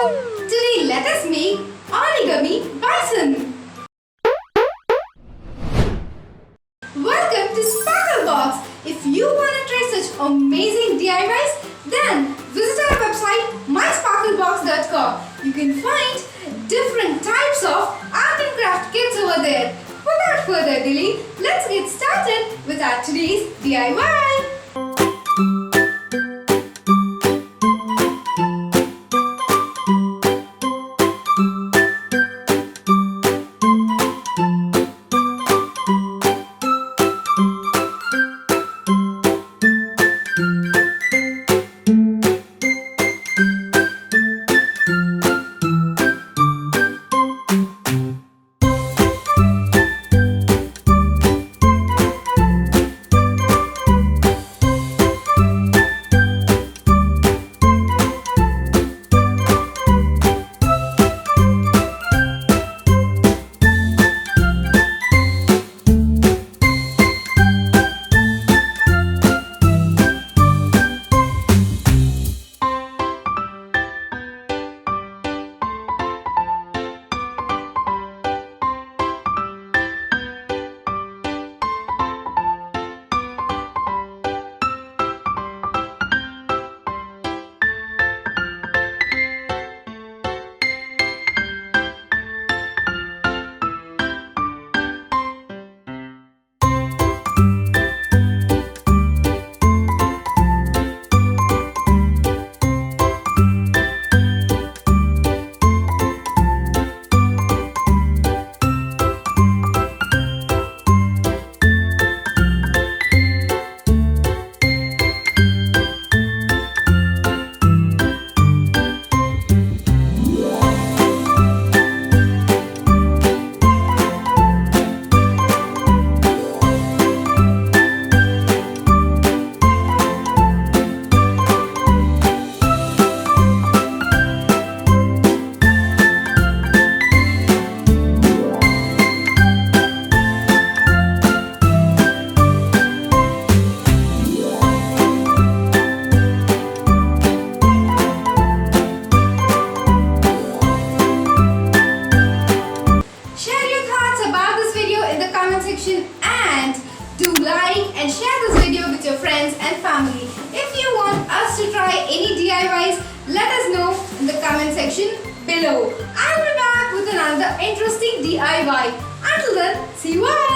Today let us make Origami Bison. Welcome to Sparklebox. If you want to try such amazing DIYs, then visit our website mysparklebox.com. You can find different types of art and craft kits over there. Without further delay, let's get started with our today's DIY. And do like and share this video with your friends and family. If you want us to try any DIYs, let us know in the comment section below. I'll be back with another interesting DIY. Until then, see you all.